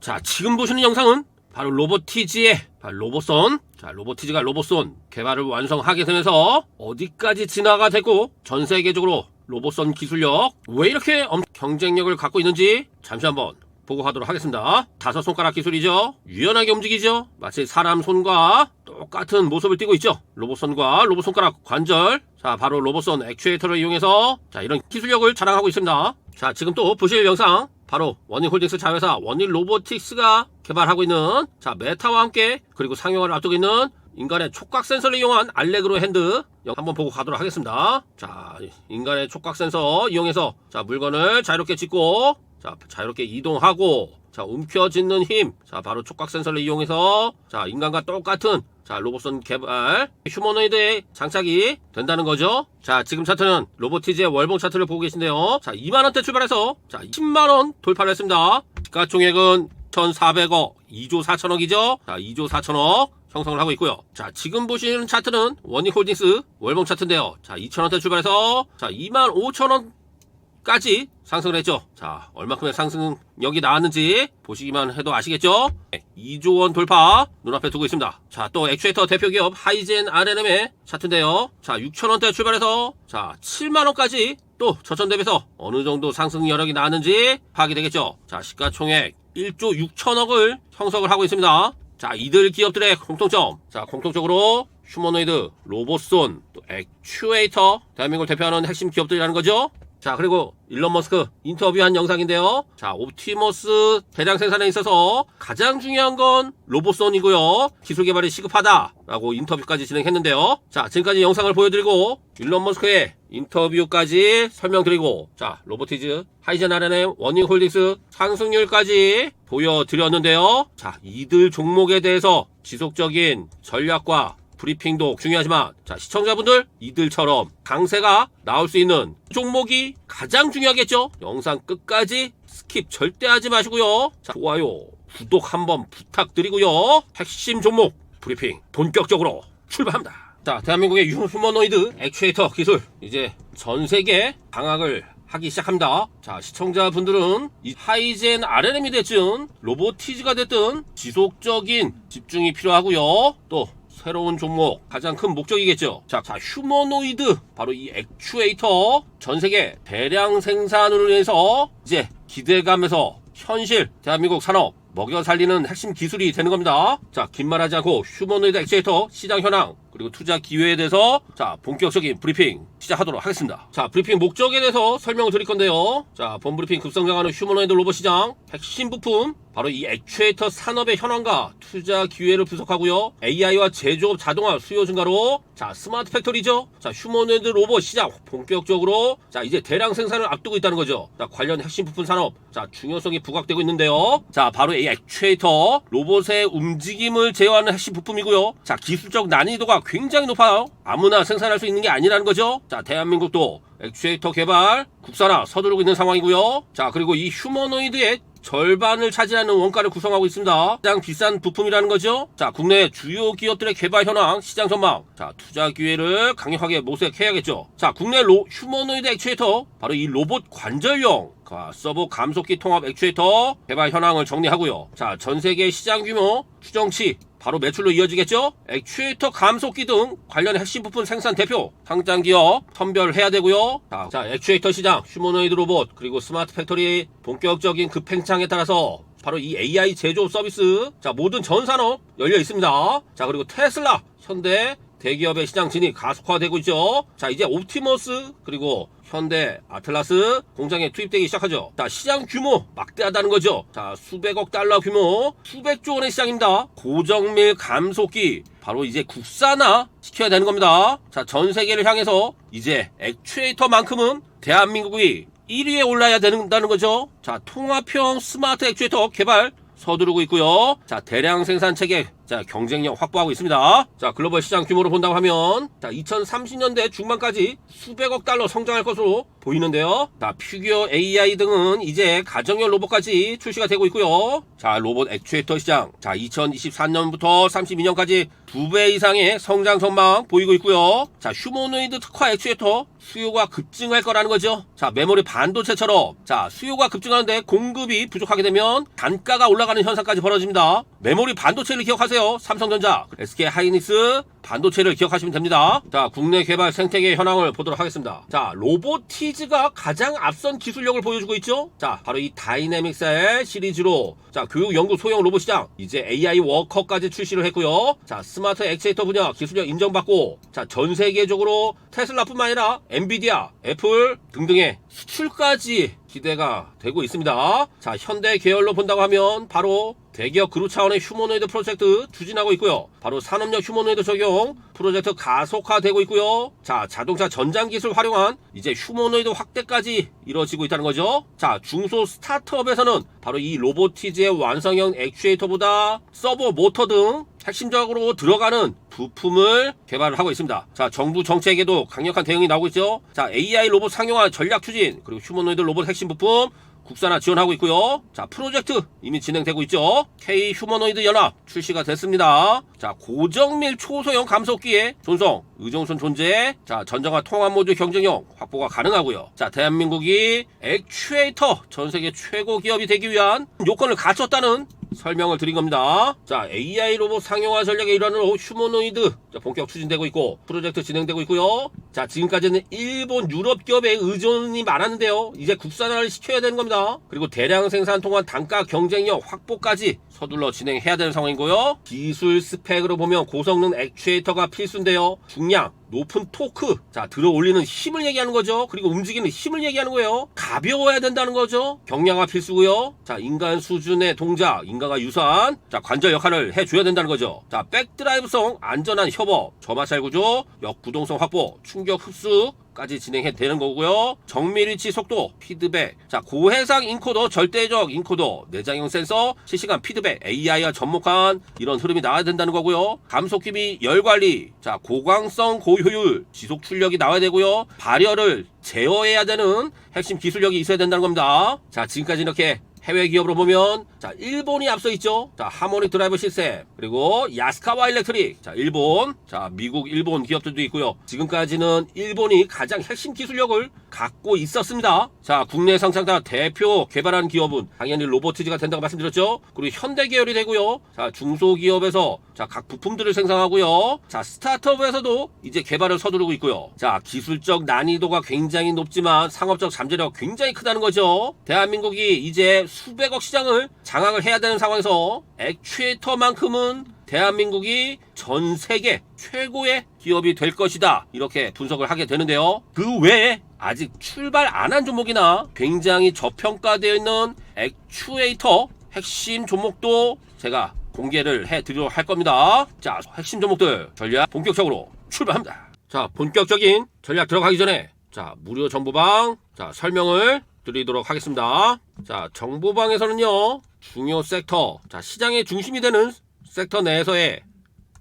자, 지금 보시는 영상은 바로 로보티지의 로봇손. 자, 로보티지가 로봇손 개발을 완성하게 되면서 어디까지 진화가 되고 전 세계적으로 로봇손 기술력 왜 이렇게 경쟁력을 갖고 있는지 잠시 한번 보고 가도록 하겠습니다. 5손가락 기술이죠. 유연하게 움직이죠. 마치 사람 손과 똑같은 모습을 띠고 있죠. 로봇손과 로봇손가락 관절. 자, 바로 로봇손 액추에이터를 이용해서 자, 이런 기술력을 자랑하고 있습니다. 자, 지금 또 보실 영상 바로 원힐홀딩스 자회사 원힐로보틱스가 개발하고 있는 자, 메타와 함께 그리고 상용화를 앞두고 있는 인간의 촉각 센서를 이용한 알레그로 핸드 한번 보고 가도록 하겠습니다. 자, 인간의 촉각 센서 이용해서 자, 물건을 자유롭게 짚고 자, 자유롭게 이동하고 자, 움켜쥐는 힘. 자, 바로 촉각 센서를 이용해서 자, 인간과 똑같은 자, 로봇손 개발 휴머노이드에 장착이 된다는 거죠. 자, 지금 차트는 로보티지의 월봉 차트를 보고 계신데요. 자, 2만원대 출발해서 자, 10만원 돌파를 했습니다. 시가총액은 1,400억 2조 4천억이죠. 자, 2조 4천억 형성을 하고 있고요. 자, 지금 보시는 차트는 원익홀딩스 월봉 차트인데요. 자, 2천원대 출발해서 자, 25,000원까지 상승을 했죠. 자, 얼마큼의 상승력이 나왔는지 보시기만 해도 아시겠죠? 2조원 돌파 눈앞에 두고 있습니다. 자, 또 액추에이터 대표기업 하이젠 RNM의 차트인데요. 자, 6천원대 출발해서 자, 7만원까지 또 저점 대비해서 어느 정도 상승 여력이 나왔는지 파악이 되겠죠. 자, 시가총액 1조 6천억을 형성을 하고 있습니다. 자, 이들 기업들의 공통점. 자, 공통적으로 휴머노이드, 로봇손, 또 액추에이터, 대한민국을 대표하는 핵심 기업들이라는 거죠. 자, 그리고 일론 머스크 인터뷰한 영상인데요. 자, 옵티머스 대량 생산에 있어서 가장 중요한 건 로봇손이고요. 기술 개발이 시급하다라고 인터뷰까지 진행했는데요. 자, 지금까지 영상을 보여드리고 일론 머스크의 인터뷰까지 설명드리고 자, 로보티즈, 하이젠 RNM, 원익홀딩스 상승률까지 보여드렸는데요. 자, 이들 종목에 대해서 지속적인 전략과 브리핑도 중요하지만 자, 시청자분들 이들처럼 강세가 나올 수 있는 종목이 가장 중요하겠죠. 영상 끝까지 스킵 절대 하지 마시고요. 자, 좋아요, 구독 한번 부탁드리고요. 핵심 종목 브리핑 본격적으로 출발합니다. 자, 대한민국의 휴머노이드 액추에이터 기술 이제 전세계 강학을 하기 시작합니다. 자, 시청자분들은 이 하이젠 RNM이 됐든 로보티지가 됐든 지속적인 집중이 필요하고요. 또 새로운 종목 가장 큰 목적이겠죠. 자, 휴머노이드 바로 이 액추에이터 전세계 대량 생산으로 인해서 이제 기대감에서 현실 대한민국 산업 먹여 살리는 핵심 기술이 되는 겁니다. 자, 긴 말하지 않고 휴머노이드 액추에이터 시장 현황 그리고 투자 기회에 대해서 자, 본격적인 브리핑 시작하도록 하겠습니다. 자, 브리핑 목적에 대해서 설명을 드릴 건데요. 자, 본 브리핑 급성장하는 휴머노이드 로봇 시장 핵심 부품 바로 이 액추에이터 산업의 현황과 투자 기회를 분석하고요. AI와 제조업 자동화 수요 증가로 자, 스마트 팩토리죠. 자, 휴머노이드 로봇 시장 본격적으로 자, 이제 대량 생산을 앞두고 있다는 거죠. 자, 관련 핵심 부품 산업 자, 중요성이 부각되고 있는데요. 자, 바로 이 액추에이터 로봇의 움직임을 제어하는 핵심 부품이고요. 자, 기술적 난이도가 굉장히 높아요. 아무나 생산할 수 있는 게 아니라는 거죠. 자, 대한민국도 액추에이터 개발 국산화 서두르고 있는 상황이고요. 자, 그리고 이 휴머노이드의 절반을 차지하는 원가를 구성하고 있습니다. 가장 비싼 부품이라는 거죠. 자, 국내 주요 기업들의 개발 현황, 시장 전망, 자, 투자 기회를 강력하게 모색해야겠죠. 자, 국내 휴머노이드 액추에이터 바로 이 로봇 관절용 서버 감속기 통합 액추에이터 개발 현황을 정리하고요. 자, 전세계 시장 규모 추정치 바로 매출로 이어지겠죠. 액추에이터 감속기 등 관련 핵심 부품 생산 대표 상장 기업 선별해야 되고요. 자, 액추에이터 시장 휴머노이드 로봇 그리고 스마트 팩토리 본격적인 급팽창에 따라서 바로 이 AI 제조업 서비스 자, 모든 전 산업 열려 있습니다. 자, 그리고 테슬라, 현대 대기업의 시장 진입 가속화되고 있죠. 자, 이제 옵티머스 그리고 현대 아틀라스 공장에 투입되기 시작하죠. 자, 시장 규모 막대하다는 거죠. 자, 수백억 달러 규모 수백조 원의 시장입니다. 고정밀 감속기 바로 이제 국산화 시켜야 되는 겁니다. 자, 전 세계를 향해서 이제 액추에이터만큼은 대한민국이 1위에 올라야 된다는 거죠. 자, 통합형 스마트 액추에이터 개발 서두르고 있고요. 자, 대량 생산 체계 자, 경쟁력 확보하고 있습니다. 자, 글로벌 시장 규모로 본다고 하면 자, 2030년대 중반까지 수백억 달러 성장할 것으로 보이는데요. 자, 피규어 AI 등은 이제 가정용 로봇까지 출시가 되고 있고요. 자, 로봇 액추에이터 시장. 자, 2024년부터 32년까지 2배 이상의 성장 전망 보이고 있고요. 자, 휴머노이드 특화 액추에이터 수요가 급증할 거라는 거죠. 자, 메모리 반도체처럼 자, 수요가 급증하는데 공급이 부족하게 되면 단가가 올라가는 현상까지 벌어집니다. 메모리 반도체를 기억하세요. 삼성전자, SK 하이닉스 반도체를 기억하시면 됩니다. 자, 국내 개발 생태계 현황을 보도록 하겠습니다. 자, 로보티즈가 가장 앞선 기술력을 보여주고 있죠. 자, 바로 이 다이내믹셀 시리즈로 자, 교육 연구 소형 로봇 시장 이제 AI 워커까지 출시를 했고요. 자, 스마트 액추에이터 분야 기술력 인정받고 자, 전 세계적으로 테슬라뿐만 아니라 엔비디아, 애플 등등의 수출까지 기대가 되고 있습니다. 자, 현대 계열로 본다고 하면 바로 대기업 그룹 차원의 휴머노이드 프로젝트 추진하고 있고요. 바로 산업력 휴머노이드 적용 프로젝트 가속화되고 있고요. 자, 자동차 전장 기술 활용한 이제 휴머노이드 확대까지 이루어지고 있다는 거죠. 자, 중소 스타트업에서는 바로 이 로보티즈의 완성형 액추에이터보다 서버 모터 등 핵심적으로 들어가는 부품을 개발을 하고 있습니다. 자, 정부 정책에도 강력한 대응이 나오고 있죠. 자, AI 로봇 상용화 전략 추진 그리고 휴머노이드 로봇 핵심 부품 국산화 지원하고 있고요. 자, 프로젝트 이미 진행되고 있죠. K 휴머노이드 연합 출시가 됐습니다. 자, 고정밀 초소형 감속기의 존성, 의존선 존재. 자, 전장화 통합 모듈 경쟁력 확보가 가능하고요. 자, 대한민국이 액추에이터 전 세계 최고 기업이 되기 위한 요건을 갖췄다는 설명을 드린 겁니다. 자, AI 로봇 상용화 전략의 일환으로 휴머노이드 본격 추진되고 있고 프로젝트 진행되고 있고요. 자, 지금까지는 일본, 유럽 기업의 의존이 많았는데요. 이제 국산화를 시켜야 되는 겁니다. 그리고 대량 생산 통한 단가 경쟁력 확보까지 서둘러 진행해야 되는 상황이고요. 기술 스펙으로 보면 고성능 액추에이터가 필수인데요. 중량, 높은 토크, 자, 들어 올리는 힘을 얘기하는 거죠. 그리고 움직이는 힘을 얘기하는 거예요. 가벼워야 된다는 거죠. 경량화 필수고요. 자, 인간 수준의 동작, 인간과 유사한 자, 관절 역할을 해줘야 된다는 거죠. 자, 백드라이브성 안전한 협업, 점화살 구조, 역구동성 확보, 충격 흡수 까지 진행해 되는 거고요. 정밀 위치 속도, 피드백, 자, 고해상 인코더, 절대적 인코더, 내장형 센서, 실시간 피드백, AI와 접목한 이런 흐름이 나와야 된다는 거고요. 감속 기비, 열 관리, 자, 고광성, 고효율, 지속 출력이 나와야 되고요. 발열을 제어해야 되는 핵심 기술력이 있어야 된다는 겁니다. 자, 지금까지 이렇게 해외 기업으로 보면 자, 일본이 앞서 있죠. 자, 하모닉 드라이브 시스템, 그리고 야스카와 일렉트릭, 자, 일본, 자, 미국, 일본 기업들도 있고요. 지금까지는 일본이 가장 핵심 기술력을 갖고 있었습니다. 자, 국내 상장사 대표 개발한 기업은 당연히 로보티즈가 된다고 말씀드렸죠. 그리고 현대 계열이 되고요. 자, 중소기업에서 자, 각 부품들을 생산하고요. 자, 스타트업에서도 이제 개발을 서두르고 있고요. 자, 기술적 난이도가 굉장히 높지만 상업적 잠재력 굉장히 크다는 거죠. 대한민국이 이제 수백억 시장을 장악을 해야 되는 상황에서 액추에이터만큼은 대한민국이 전 세계 최고의 기업이 될 것이다. 이렇게 분석을 하게 되는데요. 그 외에 아직 출발 안 한 종목이나 굉장히 저평가되어 있는 액추에이터 핵심 종목도 제가 공개를 해드리도록 할 겁니다. 자, 핵심 종목들 전략 본격적으로 출발합니다. 자, 본격적인 전략 들어가기 전에 자, 무료 정보방 자, 설명을 드리도록 하겠습니다. 자, 정보방에서는요, 중요 섹터, 자, 시장의 중심이 되는 섹터 내에서의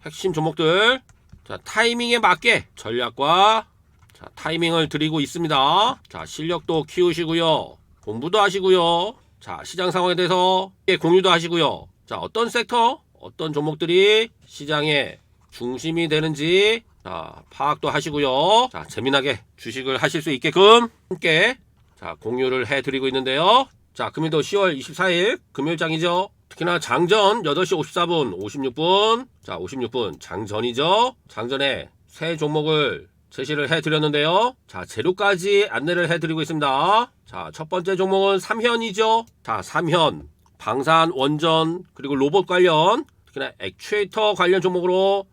핵심 종목들, 자, 타이밍에 맞게 전략과 자, 타이밍을 드리고 있습니다. 자, 실력도 키우시고요, 공부도 하시고요, 자, 시장 상황에 대해서 공유도 하시고요. 자, 어떤 섹터, 어떤 종목들이 시장의 중심이 되는지 자, 파악도 하시고요. 자, 재미나게 주식을 하실 수 있게끔 함께 자, 공유를 해드리고 있는데요. 자, 금일도 10월 24일 금요일장이죠. 특히나 장전 8시 54분, 56분, 자, 56분 장전이죠. 장전에 새 종목을 제시를 해드렸는데요. 자, 재료까지 안내를 해드리고 있습니다. 자, 첫 번째 종목은 삼현이죠. 자, 삼현, 방산, 원전, 그리고 로봇 관련, 특히나 액추에이터 관련 종목으로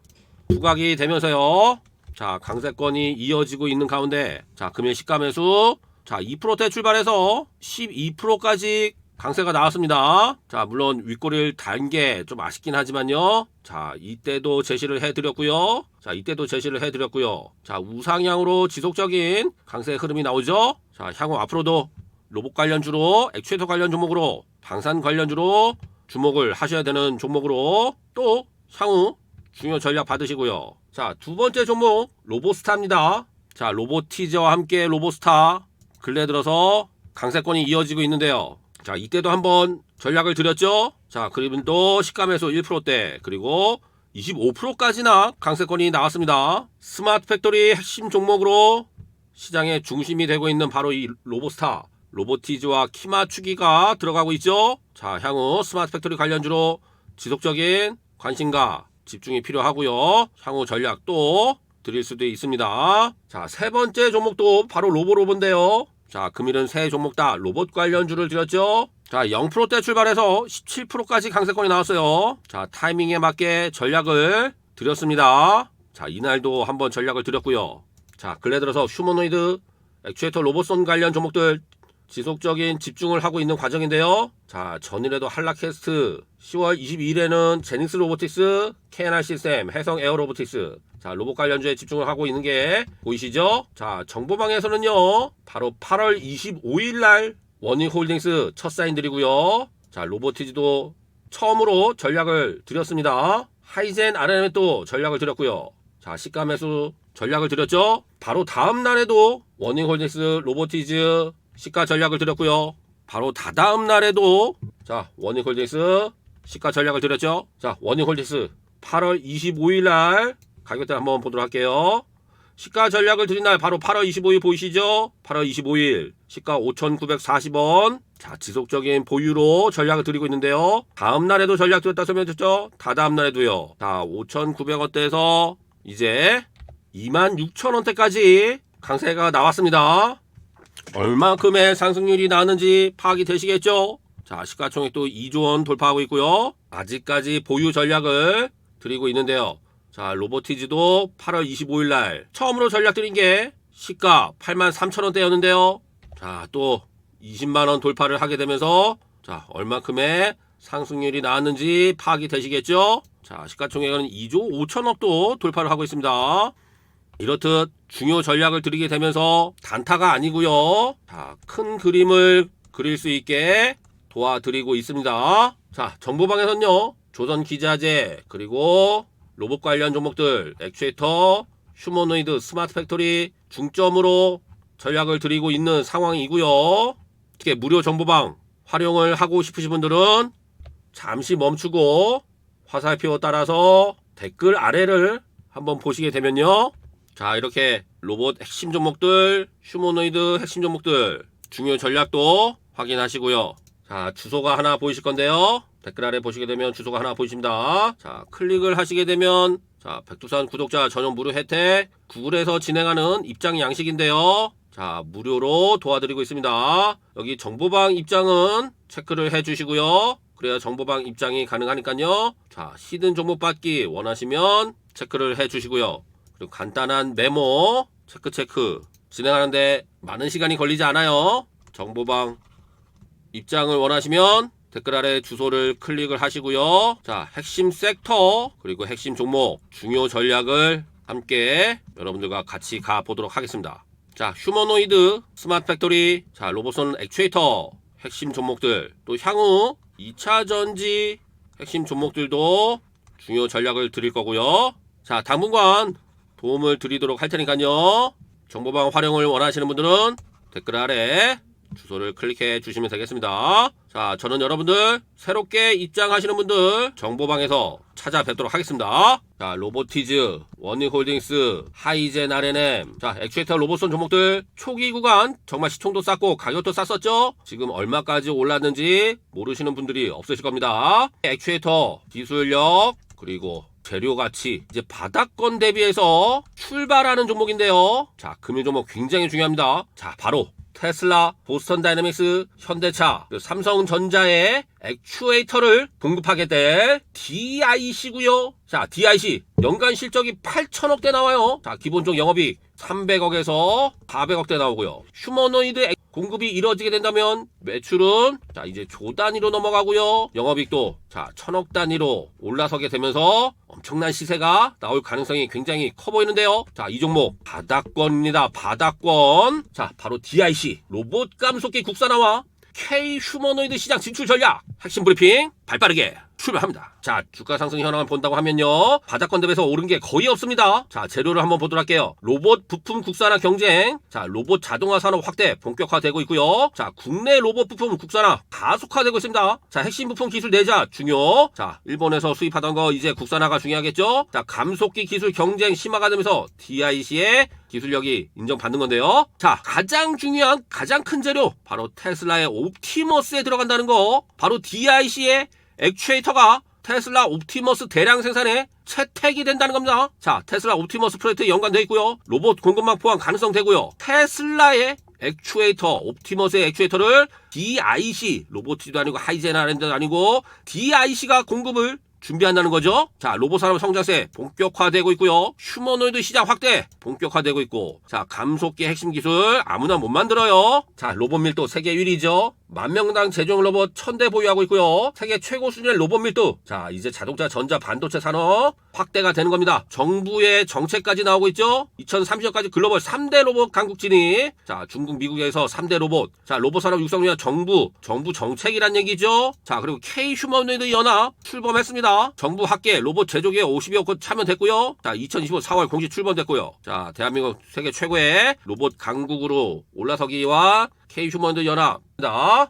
부각이 되면서요. 자, 강세권이 이어지고 있는 가운데, 자, 금일 시가 매수, 자, 2%대 출발해서 12%까지 강세가 나왔습니다. 자, 물론 윗꼬리를 단 게 좀 아쉽긴 하지만요. 자, 이때도 제시를 해드렸고요. 자, 이때도 제시를 해드렸고요. 자, 우상향으로 지속적인 강세 흐름이 나오죠. 자, 향후 앞으로도 로봇 관련주로, 액추에이터 관련 종목으로, 방산 관련주로 주목을 하셔야 되는 종목으로 또 향후 중요 전략 받으시고요. 자, 두 번째 종목 로보스타입니다. 자, 로보티즈와 함께 로보스타 근래 들어서 강세권이 이어지고 있는데요. 자, 이때도 한번 전략을 드렸죠. 자, 그리고 또 시가매수 1%대 그리고 25%까지나 강세권이 나왔습니다. 스마트 팩토리 핵심 종목으로 시장의 중심이 되고 있는 바로 이 로보스타, 로보티즈와 키 맞추기가 들어가고 있죠. 자, 향후 스마트 팩토리 관련주로 지속적인 관심과 집중이 필요하고요. 향후 전략도 드릴 수도 있습니다. 자, 세 번째 종목도 바로 로보인데요. 자, 금일은 세 종목 다 로봇 관련주를 드렸죠. 자, 0%대 출발해서 17%까지 강세권이 나왔어요. 자, 타이밍에 맞게 전략을 드렸습니다. 자, 이날도 한번 전략을 드렸고요. 자, 근래 들어서 휴머노이드, 액추에이터 로봇선 관련 종목들 지속적인 집중을 하고 있는 과정인데요. 자, 전일에도 한라캐스트, 10월 22일에는 제닉스 로보틱스, KNR 시스템, 해성 에어 로보틱스. 자, 로봇 관련주에 집중을 하고 있는 게 보이시죠? 자, 정보방에서는요, 바로 8월 25일 날 원익홀딩스 첫 사인 드리고요. 자, 로보티즈도 처음으로 전략을 드렸습니다. 하이젠 RNM에 또 전략을 드렸고요. 자, 시가매수 전략을 드렸죠. 바로 다음 날에도 원익홀딩스 로보티즈 시가 전략을 드렸고요. 바로 다다음 날에도 자, 원익홀딩스 시가 전략을 드렸죠. 자, 원익홀딩스 8월 25일 날 가격대 한번 보도록 할게요. 시가 전략을 드린 날 바로 8월 25일 보이시죠? 8월 25일 시가 5,940원. 자, 지속적인 보유로 전략을 드리고 있는데요. 다음 날에도 전략 드렸다 설명드렸죠? 다다음 날에도요. 자, 5,900원대에서 이제 26,000원대까지 강세가 나왔습니다. 얼마큼의 상승률이 나는지 파악이 되시겠죠? 자, 시가총액 또 2조원 돌파하고 있고요. 아직까지 보유 전략을 드리고 있는데요. 자, 로보티즈도 8월 25일 날 처음으로 전략 드린 게 시가 83,000원대였는데요. 자, 또 20만원 돌파를 하게 되면서 자, 얼마큼의 상승률이 나왔는지 파악이 되시겠죠? 자, 시가총액은 2조 5천억도 돌파를 하고 있습니다. 이렇듯 중요 전략을 드리게 되면서 단타가 아니고요. 자, 큰 그림을 그릴 수 있게 도와드리고 있습니다. 자, 정보방에서는요, 조선기자재 그리고 로봇 관련 종목들, 액추에이터, 휴머노이드, 스마트 팩토리 중점으로 전략을 드리고 있는 상황이고요. 특히 무료 정보방 활용을 하고 싶으신 분들은 잠시 멈추고 화살표 따라서 댓글 아래를 한번 보시게 되면요. 자, 이렇게 로봇 핵심 종목들, 휴머노이드 핵심 종목들 중요 전략도 확인하시고요. 자, 주소가 하나 보이실 건데요. 댓글 아래 보시게 되면 주소가 하나 보이십니다. 자, 클릭을 하시게 되면 자, 백두산 구독자 전용 무료 혜택 구글에서 진행하는 입장 양식인데요. 자, 무료로 도와드리고 있습니다. 여기 정보방 입장은 체크를 해주시고요. 그래야 정보방 입장이 가능하니까요. 자, 히든 종목 받기 원하시면 체크를 해주시고요. 그리고 간단한 메모 체크 진행하는데 많은 시간이 걸리지 않아요. 정보방 입장을 원하시면 댓글 아래 주소를 클릭을 하시고요. 자, 핵심 섹터 그리고 핵심 종목 중요 전략을 함께 여러분들과 같이 가보도록 하겠습니다. 자, 휴머노이드, 스마트 팩토리, 자, 로봇선 액추에이터 핵심 종목들, 또 향후 2차 전지 핵심 종목들도 중요 전략을 드릴 거고요. 자, 당분간 도움을 드리도록 할 테니까요. 정보방 활용을 원하시는 분들은 댓글 아래 주소를 클릭해 주시면 되겠습니다. 자, 저는 여러분들 새롭게 입장하시는 분들 정보방에서 찾아뵙도록 하겠습니다. 자, 로보티즈, 원익홀딩스, 하이젠 RNM, 자, 액추에이터 로봇선 종목들 초기 구간 정말 시총도 쌌고 가격도 쌌었죠? 지금 얼마까지 올랐는지 모르시는 분들이 없으실 겁니다. 액추에이터 기술력 그리고 재료 가치 이제 바닥권 대비해서 출발하는 종목인데요. 자, 금융 종목 굉장히 중요합니다. 자, 바로 테슬라, 보스턴 다이내믹스, 현대차, 삼성전자의 액추에이터를 공급하게 될 DIC고요. 자, DIC 연간 실적이 8천억대 나와요. 자, 기본적 영업이익 300억에서 400억대 나오고요. 휴머노이드 공급이 이루어지게 된다면 매출은 자, 이제 조 단위로 넘어가고요. 영업이익도 자, 1000억 단위로 올라서게 되면서 엄청난 시세가 나올 가능성이 굉장히 커 보이는데요. 자, 이 종목 바닥권입니다. 바닥권. 자, 바로 DIC 로봇 감속기 국산화와 K 휴머노이드 시장 진출 전략 핵심 브리핑 발빠르게 출발합니다. 자, 주가 상승 현황을 본다고 하면요, 바닥권 대비해서 오른 게 거의 없습니다. 자, 재료를 한번 보도록 할게요. 로봇 부품 국산화 경쟁, 자, 로봇 자동화 산업 확대 본격화되고 있고요. 자, 국내 로봇 부품 국산화 가속화되고 있습니다. 자, 핵심 부품 기술 내자 중요. 자, 일본에서 수입하던 거 이제 국산화가 중요하겠죠. 자, 감속기 기술 경쟁 심화가 되면서 DIC의 기술력이 인정받는 건데요. 자, 가장 중요한 가장 큰 재료 바로 테슬라의 옵티머스에 들어간다는 거, 바로 DIC의 액추에이터가 테슬라 옵티머스 대량 생산에 채택이 된다는 겁니다. 자, 테슬라 옵티머스 프로젝트에 연관되어 있고요. 로봇 공급망 포함 가능성 되고요. 테슬라의 액추에이터, 옵티머스의 액추에이터를 DIC, 로보티도 아니고 하이젠 R&D도 아니고 DIC가 공급을 준비한다는 거죠. 자, 로봇 산업 성장세 본격화되고 있고요. 휴머노이드 시장 확대 본격화되고 있고, 자, 감속기 핵심 기술 아무나 못 만들어요. 자, 로봇 밀도 세계 1위죠. 만명당 제조용 로봇 1000대 보유하고 있고요. 세계 최고 수준의 로봇 밀도. 자, 이제 자동차 전자 반도체 산업 확대가 되는 겁니다. 정부의 정책까지 나오고 있죠. 2030년까지 글로벌 3대 로봇 강국 진입. 자, 중국 미국에서 3대 로봇. 자, 로봇 산업 육성을 위한 정부 정책이란 얘기죠. 자, 그리고 K 휴머노이드 연합 출범했습니다. 정부 학계 로봇 제조기에 50여 건 참여됐고요. 자, 2025 4월 공식 출범됐고요. 자, 대한민국 세계 최고의 로봇 강국으로 올라서기와 K 휴머노이드 연합.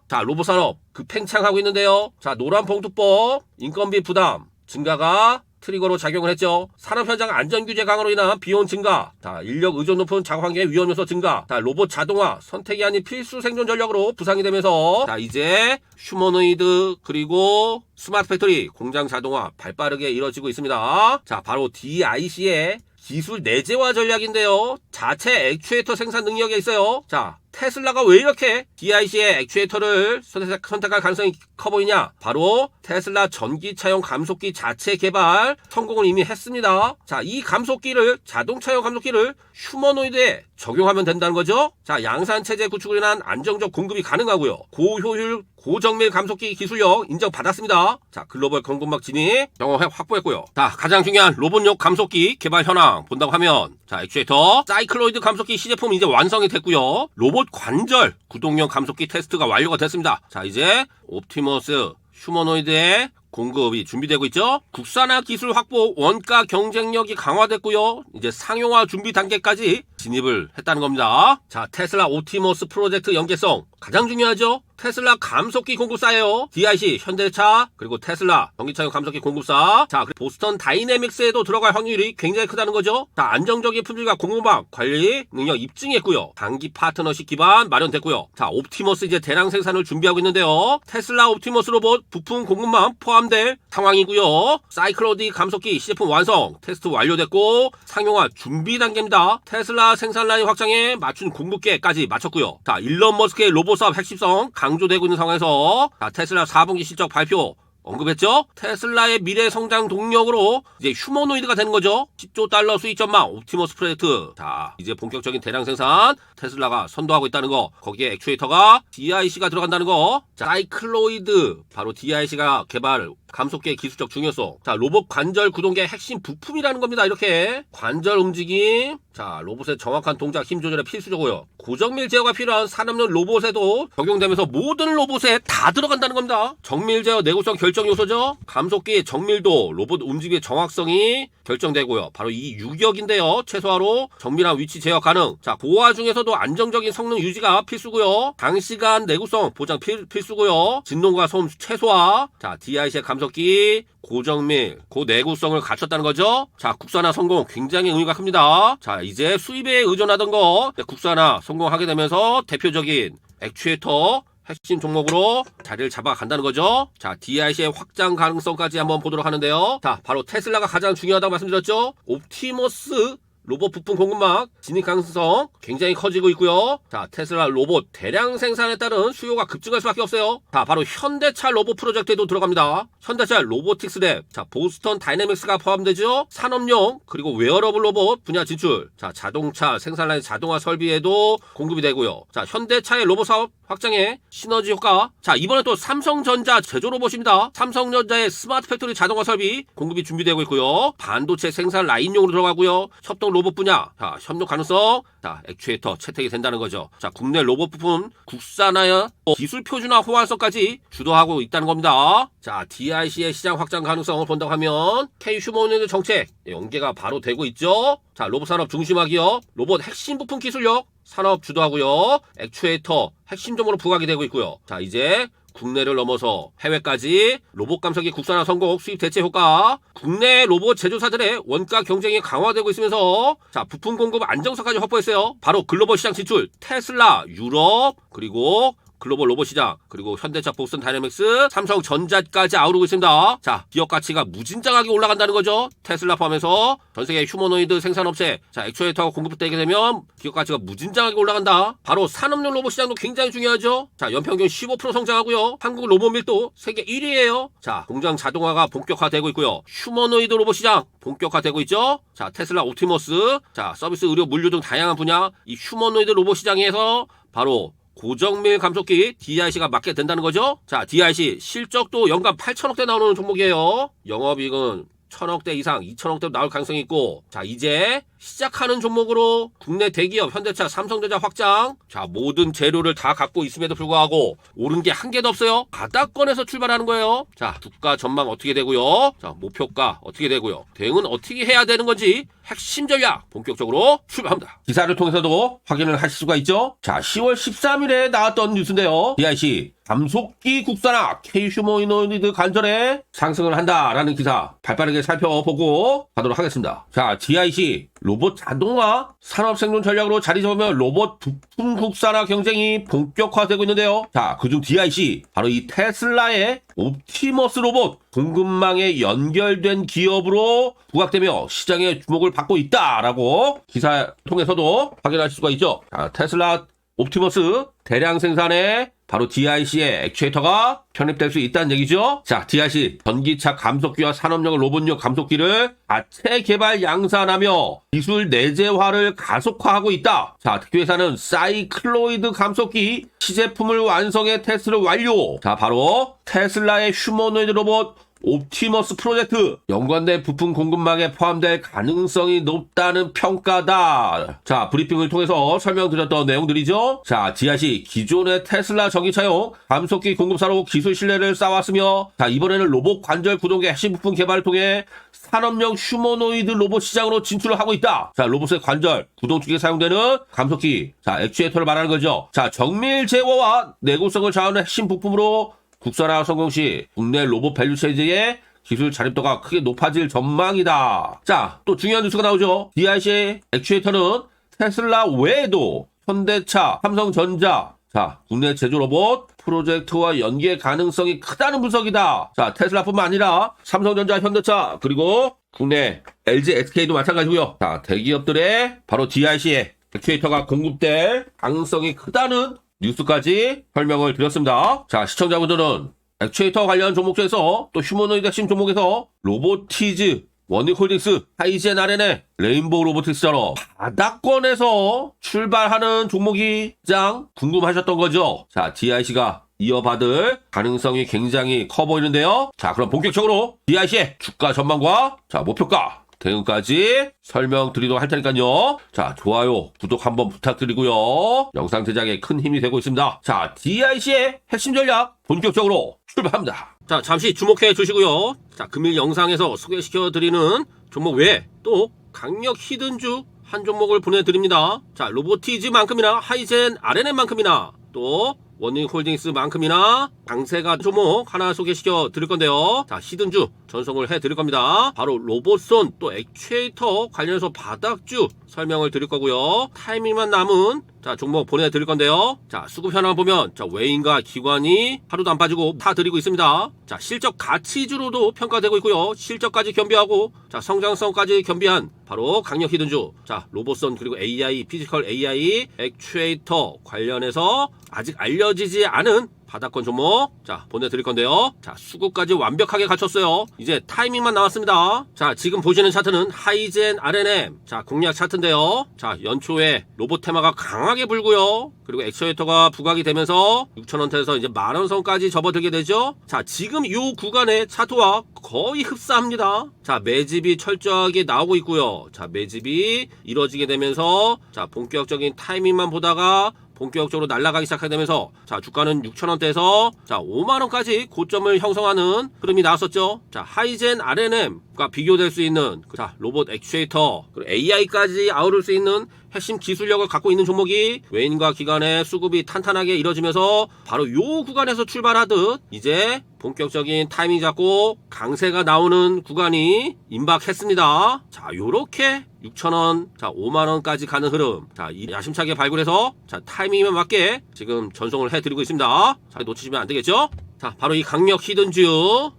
자, 로봇 산업 급팽창하고 있는데요. 자, 노란 봉투법 인건비 부담 증가가 트리거로 작용을 했죠. 산업 현장 안전 규제 강화로 인한 비용 증가, 자, 인력 의존 높은 작업 환경의 위험 요소 증가, 자, 로봇 자동화 선택이 아닌 필수 생존 전력으로 부상이 되면서, 자, 이제 휴머노이드 그리고 스마트 팩토리 공장 자동화 발빠르게 이뤄지고 있습니다. 자, 바로 DIC의 기술 내재화 전략인데요. 자체 액추에이터 생산 능력에 있어요. 자, 테슬라가 왜 이렇게 DIC의 액추에이터를 선택할 가능성이 커 보이냐? 바로 테슬라 전기차용 감속기 자체 개발 성공을 이미 했습니다. 자, 이 감속기를, 자동차용 감속기를 휴머노이드에 적용하면 된다는 거죠. 자, 양산체제 구축을 위한 안정적 공급이 가능하고요. 고효율 고정밀 감속기 기술력 인정받았습니다. 자, 글로벌 공급망 진입 경험 확보했고요. 자, 가장 중요한 로봇용 감속기 개발 현황 본다고 하면, 자, 액추에이터 사이클로이드 감속기 시제품 이제 완성이 됐고요. 로봇 관절 구동용 감속기 테스트가 완료가 됐습니다. 자, 이제 옵티머스 휴머노이드의 공급이 준비되고 있죠. 국산화 기술 확보, 원가 경쟁력이 강화됐고요. 이제 상용화 준비 단계까지 진입을 했다는 겁니다. 자, 테슬라 옵티머스 프로젝트 연계성 가장 중요하죠. 테슬라 감속기 공급사예요. DIC, 현대차, 그리고 테슬라 전기차용 감속기 공급사. 자, 그리고 보스턴 다이내믹스에도 들어갈 확률이 굉장히 크다는 거죠. 자, 안정적인 품질과 공급망 관리 능력 입증했고요. 단기 파트너십 기반 마련됐고요. 자, 옵티머스 이제 대량 생산을 준비하고 있는데요. 테슬라 옵티머스 로봇 부품 공급망 포함될 상황이고요. 사이클로디 감속기 시제품 완성, 테스트 완료됐고 상용화 준비 단계입니다. 테슬라 생산 라인 확장에 맞춘 공급계까지 마쳤고요. 자, 일론 머스크의 로봇 사업 핵심성 강조되고 있는 상황에서, 자, 테슬라 4분기 실적 발표 언급했죠? 테슬라의 미래 성장 동력으로 이제 휴머노이드가 되는 거죠. 10조 달러 수익 전망 옵티머스 프로젝트. 자, 이제 본격적인 대량 생산 테슬라가 선도하고 있다는 거. 거기에 액추에이터가 DIC가 들어간다는 거. 자, 사이클로이드 바로 DIC가 개발 감속기의 기술적 중요성. 자, 로봇 관절 구동계의 핵심 부품이라는 겁니다. 이렇게 관절 움직임, 자, 로봇의 정확한 동작 힘 조절에 필수적이고요. 고정밀 제어가 필요한 산업용 로봇에도 적용되면서 모든 로봇에 다 들어간다는 겁니다. 정밀 제어 내구성 결정 요소죠. 감속기의 정밀도, 로봇 움직임의 정확성이 결정되고요. 바로 이 유격인데요. 최소화로 정밀한 위치 제어 가능. 자, 고화 중에서도 안정적인 성능 유지가 필수고요. 장시간 내구성 보장 필수고요. 진동과 소음 최소화. 자, DIC의 감속기 고정밀, 고내구성을 갖췄다는 거죠. 자, 국산화 성공 굉장히 의미가 큽니다. 자, 이제 수입에 의존하던 거 국산화 성공하게 되면서 대표적인 액추에이터 핵심 종목으로 자리를 잡아간다는 거죠. 자, DIC의 확장 가능성까지 한번 보도록 하는데요. 자, 바로 테슬라가 가장 중요하다고 말씀드렸죠. 옵티머스 로봇 부품 공급망 진입 가능성 굉장히 커지고 있고요. 자, 테슬라 로봇 대량 생산에 따른 수요가 급증할 수밖에 없어요. 자, 바로 현대차 로봇 프로젝트에도 들어갑니다. 현대차 로보틱스 랩, 자, 보스턴 다이내믹스가 포함되죠. 산업용 그리고 웨어러블 로봇 분야 진출. 자, 자동차 생산라인 자동화 설비에도 공급이 되고요. 자, 현대차의 로봇 사업 확장에 시너지 효과. 자, 이번에 또 삼성전자 제조 로봇입니다. 삼성전자의 스마트 팩토리 자동화 설비 공급이 준비되고 있고요. 반도체 생산 라인용으로 들어가고요. 협동 로봇 분야, 자, 협력 가능성, 자, 액추에이터 채택이 된다는 거죠. 자, 국내 로봇 부품 국산화야 기술 표준화 호환성까지 주도하고 있다는 겁니다. 자, DIC의 시장 확장 가능성을 본다고 하면 K 휴머노이드 정책 연계가 바로 되고 있죠. 자, 로봇 산업 중심화 기업, 로봇 핵심 부품 기술력 산업 주도하고요. 액추에이터 핵심 종목으로 부각이 되고 있고요. 자, 이제 국내를 넘어서 해외까지 로봇 감속기 국산화 성공 수입 대체 효과, 국내 로봇 제조사들의 원가 경쟁이 강화되고 있으면서 자, 부품 공급 안정성까지 확보했어요. 바로 글로벌 시장 진출, 테슬라 유럽, 그리고 글로벌 로봇 시장, 그리고 현대차, 보스턴 다이내믹스, 삼성전자까지 아우르고 있습니다. 자, 기업 가치가 무진장하게 올라간다는 거죠. 테슬라 포함해서 전 세계 휴머노이드 생산업체, 자, 액추에이터가 공급되게 되면 기업 가치가 무진장하게 올라간다. 바로 산업용 로봇 시장도 굉장히 중요하죠. 자, 연평균 15% 성장하고요. 한국 로봇 밀도 세계 1위예요. 자, 공장 자동화가 본격화되고 있고요. 휴머노이드 로봇 시장 본격화되고 있죠. 자, 테슬라 옵티머스, 자, 서비스, 의료, 물류 등 다양한 분야 이 휴머노이드 로봇 시장에서 바로 고정밀 감속기 DIC가 맡게 된다는 거죠. 자, DIC 실적도 연간 8천억대 나오는 종목이에요. 영업이익은 1,000억대 이상, 2,000억대로 나올 가능성이 있고, 자, 이제 시작하는 종목으로 국내 대기업 현대차, 삼성전자 확장, 자, 모든 재료를 다 갖고 있음에도 불구하고 오른 게 한 개도 없어요. 바닥권에서 출발하는 거예요. 자, 주가 전망 어떻게 되고요, 자, 목표가 어떻게 되고요, 대응은 어떻게 해야 되는 건지 핵심 전략 본격적으로 출발합니다. 기사를 통해서도 확인을 하실 수가 있죠. 자, 10월 13일에 나왔던 뉴스인데요. DIC 감속기 국산화 K 휴머노이드 관절에 상승을 한다라는 기사 발빠르게 살펴보고 가도록 하겠습니다. 자, DIC 로봇 자동화 산업 생존 전략으로 자리 잡으면 로봇 부품 국산화 경쟁이 본격화되고 있는데요. 자, 그중 DIC 바로 이 테슬라의 옵티머스 로봇 공급망에 연결된 기업으로 부각되며 시장의 주목을 받고 있다라고 기사 통해서도 확인하실 수가 있죠. 자, 테슬라 옵티머스 대량 생산에 바로 DIC의 액추에이터가 편입될 수 있다는 얘기죠. 자, DIC 전기차 감속기와 산업용 로봇용 감속기를 자체 개발 양산하며 기술 내재화를 가속화하고 있다. 자, 특히 회사는 사이클로이드 감속기 시제품을 완성해 테스트를 완료. 자, 바로 테슬라의 휴머노이드 로봇 옵티머스 프로젝트 연관된 부품 공급망에 포함될 가능성이 높다는 평가다. 자, 브리핑을 통해서 설명드렸던 내용들이죠. 자, DIC 기존의 테슬라 전기차용 감속기 공급사로 기술 신뢰를 쌓았으며, 자, 이번에는 로봇 관절 구동계 핵심 부품 개발을 통해 산업용 휴머노이드 로봇 시장으로 진출을 하고 있다. 자, 로봇의 관절 구동 쪽에 사용되는 감속기, 자, 액추에이터를 말하는 거죠. 자, 정밀 제어와 내구성을 좌우하는 핵심 부품으로 국산화 성공 시 국내 로봇 밸류 체제의 기술 자립도가 크게 높아질 전망이다. 자, 또 중요한 뉴스가 나오죠. DIC의 액추에이터는 테슬라 외에도 현대차, 삼성전자, 자, 국내 제조 로봇 프로젝트와 연계 가능성이 크다는 분석이다. 자, 테슬라뿐만 아니라 삼성전자, 현대차, 그리고 국내 LG, SK도 마찬가지고요. 자, 대기업들의 바로 DIC의 액추에이터가 공급될 가능성이 크다는 뉴스까지 설명을 드렸습니다. 자, 시청자분들은 액추에이터 관련 종목 중에서 또 휴머노이드 핵심 종목에서 로보티즈, 원익홀딩스, 하이젠 RNA, 레인보우 로보틱스처럼 바닥권에서 출발하는 종목이 가장 궁금하셨던 거죠. 자, DIC가 이어받을 가능성이 굉장히 커 보이는데요. 자, 그럼 본격적으로 DIC의 주가 전망과 자, 목표가 대응까지 설명드리도록 할 테니까요. 자, 좋아요, 구독 한번 부탁드리고요. 영상 제작에 큰 힘이 되고 있습니다. 자, DIC의 핵심 전략 본격적으로 출발합니다. 자, 잠시 주목해 주시고요. 자, 금일 영상에서 소개시켜드리는 종목 외에 또 강력 히든주 한 종목을 보내드립니다. 자, 로보티즈만큼이나 하이젠 RNN만큼이나 또 원익홀딩스만큼이나 강세가 종목 하나 소개시켜 드릴 건데요. 자, 히든주 전송을 해 드릴 겁니다. 바로 로봇손 또 액추에이터 관련해서 바닥주 설명을 드릴 거고요. 타이밍만 남은 자, 종목 보내드릴 건데요. 자, 수급 현황 보면 자, 외인과 기관이 하루도 안 빠지고 다 드리고 있습니다. 자, 실적 가치주로도 평가되고 있고요. 실적까지 겸비하고 자, 성장성까지 겸비한 바로 강력 히든주, 자, 로봇선 그리고 AI, 피지컬 AI, 액추에이터 관련해서 아직 알려지지 않은 바닥권 종목 자 보내드릴 건데요. 자 수급까지 완벽하게 갖췄어요. 이제 타이밍만 남았습니다. 자 지금 보시는 차트는 하이젠 RNM 자 공략 차트인데요. 자 연초에 로봇 테마가 강하게 불고요. 그리고 액추에이터가 부각이 되면서 6,000원대에서 이제 만원 선까지 접어들게 되죠. 자 지금 이 구간의 차트와 거의 흡사합니다. 자 매집이 철저하게 나오고 있고요. 자 매집이 이루어지게 되면서 자 본격적인 타이밍만 보다가 본격적으로 날아가기 시작하면서 자 주가는 6,000원대에서 자 5만원까지 고점을 형성하는 흐름이 나왔었죠. 자 하이젠 RNM과 비교될 수 있는 자 로봇 액추에이터 그리고 AI까지 아우를 수 있는 핵심 기술력을 갖고 있는 종목이 외인과 기관의 수급이 탄탄하게 이뤄지면서 바로 요 구간에서 출발하듯 이제 본격적인 타이밍 잡고 강세가 나오는 구간이 임박했습니다. 자 요렇게 6,000원 자 5만원까지 가는 흐름 자 야심차게 발굴해서 자 타이밍에 맞게 지금 전송을 해드리고 있습니다. 자 놓치시면 안되겠죠. 자 바로 이 강력 히든즈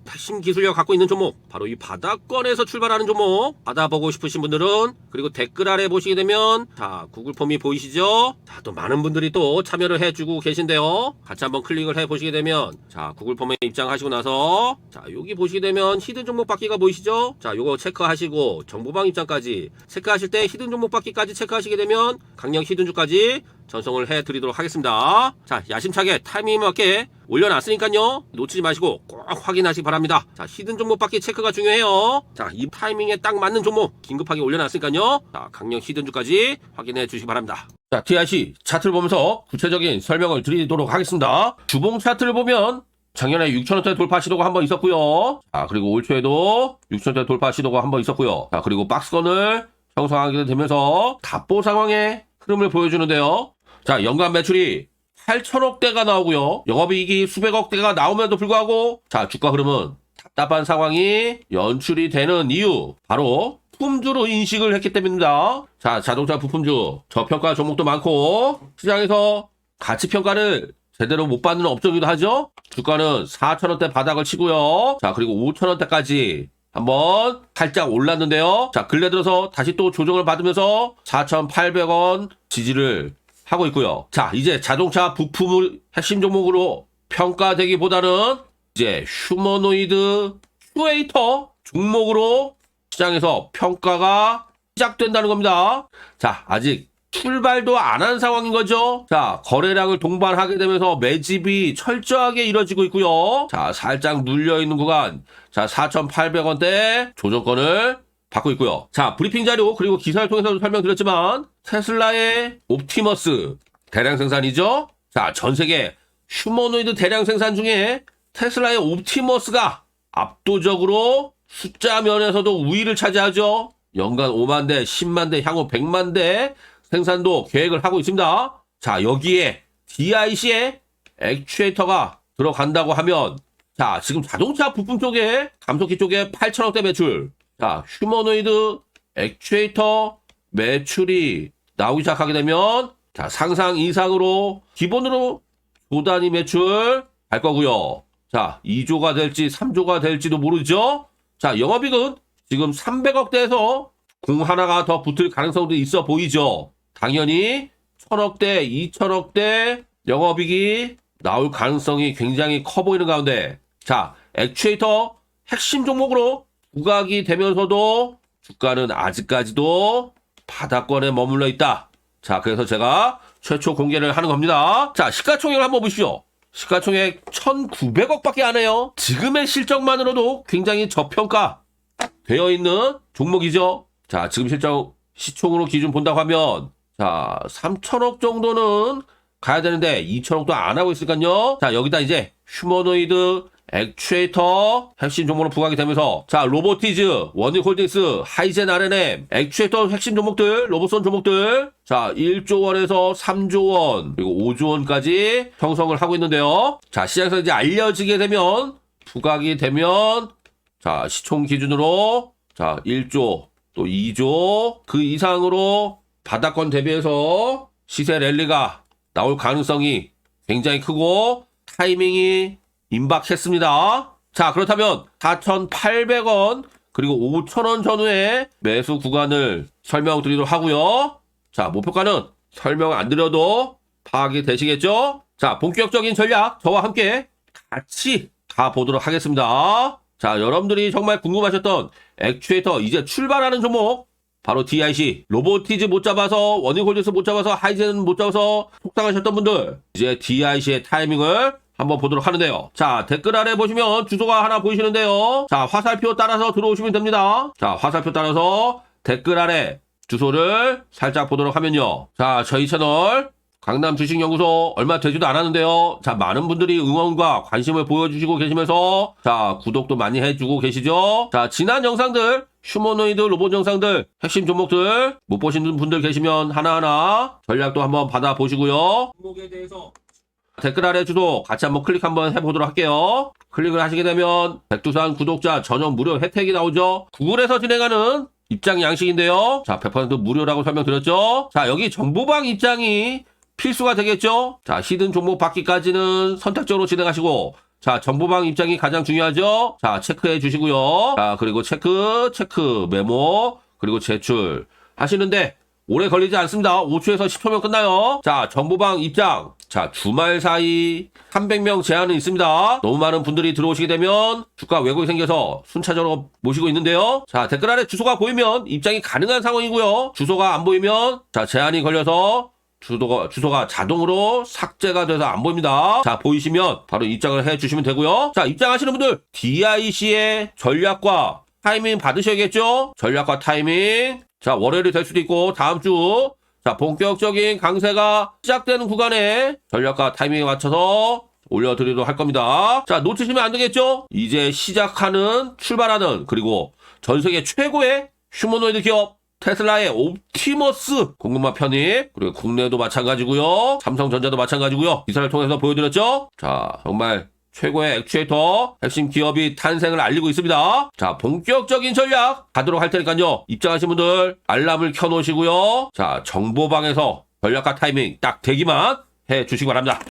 핵심 기술력 갖고 있는 종목 바로 이 바닥권에서 출발하는 종목 받아보고 싶으신 분들은 그리고 댓글 아래 보시게 되면 자 구글 폼이 보이시죠. 자 또 많은 분들이 또 참여를 해주고 계신데요. 같이 한번 클릭을 해 보시게 되면 자 구글 폼에 입장하시고 나서 자 여기 보시게 되면 히든 종목 받기가 보이시죠. 자 요거 체크하시고 정보방 입장까지 체크하실 때 히든 종목 받기까지 체크하시게 되면 강력 히든주까지 전송을 해드리도록 하겠습니다. 자 야심차게 타이밍에 맞게 올려놨으니까요 놓치지 마시고 꼭 확인하시기 바랍니다. 자 히든 종목 받기 체크가 중요해요. 자 이 타이밍에 딱 맞는 종목 긴급하게 올려놨으니까요 자 강력 히든주까지 확인해 주시기 바랍니다. 자 TIC 차트를 보면서 구체적인 설명을 드리도록 하겠습니다. 주봉 차트를 보면 작년에 6,000원대 돌파 시도가 한번 있었고요. 자 그리고 올 초에도 6,000원대 돌파 시도가 한번 있었고요. 자 그리고 박스권을 형성하게 되면서 답보 상황의 흐름을 보여주는데요. 자 연간 매출이 8천억대가 나오고요. 영업이익이 수백억대가 나옴에도 불구하고 자 주가 흐름은 답답한 상황이 연출이 되는 이유 바로 부품주로 인식을 했기 때문입니다. 자 자동차 부품주 저평가 종목도 많고 시장에서 가치평가를 제대로 못 받는 업종이기도 하죠. 주가는 4,000원대 바닥을 치고요. 자 그리고 5,000원대까지 한번 살짝 올랐는데요. 자 근래 들어서 다시 또 조정을 받으면서 4,800원 지지를 하고 있고요. 자 이제 자동차 부품을 핵심 종목으로 평가되기보다는 이제 휴머노이드 큐에이터 종목으로 시장에서 평가가 시작된다는 겁니다. 자 아직 출발도 안 한 상황인 거죠. 자 거래량을 동반하게 되면서 매집이 철저하게 이뤄지고 있고요. 자 살짝 눌려있는 구간 자 4,800원대 조정권을 받고 있고요. 자 브리핑 자료 그리고 기사를 통해서도 설명드렸지만 테슬라의 옵티머스 대량 생산이죠. 자 전세계 휴머노이드 대량 생산 중에 테슬라의 옵티머스가 압도적으로 숫자 면에서도 우위를 차지하죠. 연간 5만 대, 10만 대, 향후 100만 대 생산도 계획을 하고 있습니다. 자 여기에 DIC의 액추에이터가 들어간다고 하면 자 지금 자동차 부품 쪽에 감속기 쪽에 8천억대 매출 자 휴머노이드 액추에이터 매출이 나오기 시작하게 되면 자 상상 이상으로 기본으로 조단위 매출 갈 거고요. 자 2조가 될지 3조가 될지도 모르죠. 자 영업이익은 지금 300억대에서 공 하나가 더 붙을 가능성도 있어 보이죠. 당연히 1,000억대, 2,000억대 영업이익이 나올 가능성이 굉장히 커 보이는 가운데 자 액추에이터 핵심 종목으로 부각이 되면서도 주가는 아직까지도 바닥권에 머물러 있다. 자 그래서 제가 최초 공개를 하는 겁니다. 자 시가총액을 한번 보시죠. 시가총액 1,900억밖에 안 해요. 지금의 실적만으로도 굉장히 저평가 되어 있는 종목이죠. 자 지금 실적 시총으로 기준 본다고 하면 자 3,000억 정도는 가야 되는데 2,000억도 안 하고 있으니까요. 자 여기다 이제 휴머노이드 액추에이터 핵심 종목으로 부각이 되면서 자 로보티즈, 원익홀딩스, 하이젠 RNM 액추에이터 핵심 종목들 로봇선 종목들 자 1조 원에서 3조 원 그리고 5조 원까지 형성을 하고 있는데요. 자 시장에서 이제 알려지게 되면 부각이 되면 자 시총 기준으로 자 1조 또 2조 그 이상으로 바닥권 대비해서 시세 랠리가 나올 가능성이 굉장히 크고 타이밍이 임박했습니다. 자 그렇다면 4,800원 그리고 5,000원 전후의 매수 구간을 설명드리도록 하고요. 자 목표가는 설명 안 드려도 파악이 되시겠죠? 자, 본격적인 전략 저와 함께 같이 가보도록 하겠습니다. 자, 여러분들이 정말 궁금하셨던 액추에이터 이제 출발하는 종목 바로 DIC. 로보티즈 못 잡아서, 워닝홀딩스 못 잡아서, 하이젠 못 잡아서 속상하셨던 분들 이제 DIC의 타이밍을 한번 보도록 하는데요. 자, 댓글 아래 보시면 주소가 하나 보이시는데요. 자, 화살표 따라서 들어오시면 됩니다. 자, 화살표 따라서 댓글 아래 주소를 살짝 보도록 하면요. 자, 저희 채널 강남 주식연구소 얼마 되지도 않았는데요. 자, 많은 분들이 응원과 관심을 보여주시고 계시면서 자, 구독도 많이 해주고 계시죠. 자, 지난 영상들 휴머노이드 로봇 영상들 핵심 종목들 못 보신 분들 계시면 하나하나 전략도 한번 받아보시고요. 종목에 대해서 댓글 아래 주소 같이 한번 클릭 한번 해보도록 할게요. 클릭을 하시게 되면 백두산 구독자 전용 무료 혜택이 나오죠. 구글에서 진행하는 입장 양식인데요. 자, 100% 무료라고 설명드렸죠. 자, 여기 정보방 입장이 필수가 되겠죠. 자, 히든 종목 받기까지는 선택적으로 진행하시고 자, 정보방 입장이 가장 중요하죠. 자, 체크해 주시고요. 자, 그리고 체크, 메모, 그리고 제출 하시는데 오래 걸리지 않습니다. 5초에서 10초면 끝나요. 자, 정보방 입장. 자, 주말 사이 300명 제한은 있습니다. 너무 많은 분들이 들어오시게 되면 주가 왜곡이 생겨서 순차적으로 모시고 있는데요. 자, 댓글 아래 주소가 보이면 입장이 가능한 상황이고요. 주소가 안 보이면 자, 제한이 걸려서 주소가 자동으로 삭제가 돼서 안 보입니다. 자, 보이시면 바로 입장을 해 주시면 되고요. 자, 입장하시는 분들 DIC의 전략과 타이밍 받으셔야겠죠? 전략과 타이밍. 자, 월요일이 될 수도 있고 다음 주 자, 본격적인 강세가 시작되는 구간에 전략과 타이밍에 맞춰서 올려드리도록 할 겁니다. 자, 놓치시면 안 되겠죠? 이제 시작하는, 출발하는, 그리고 전 세계 최고의 휴머노이드 기업 테슬라의 옵티머스 공급망 편입, 그리고 국내도 마찬가지고요. 삼성전자도 마찬가지고요. 기사를 통해서 보여드렸죠? 자, 정말 최고의 액추에이터 핵심 기업이 탄생을 알리고 있습니다. 자, 본격적인 전략 가도록 할 테니까요. 입장하신 분들 알람을 켜놓으시고요. 자, 정보방에서 전략과 타이밍 딱 대기만 해 주시기 바랍니다.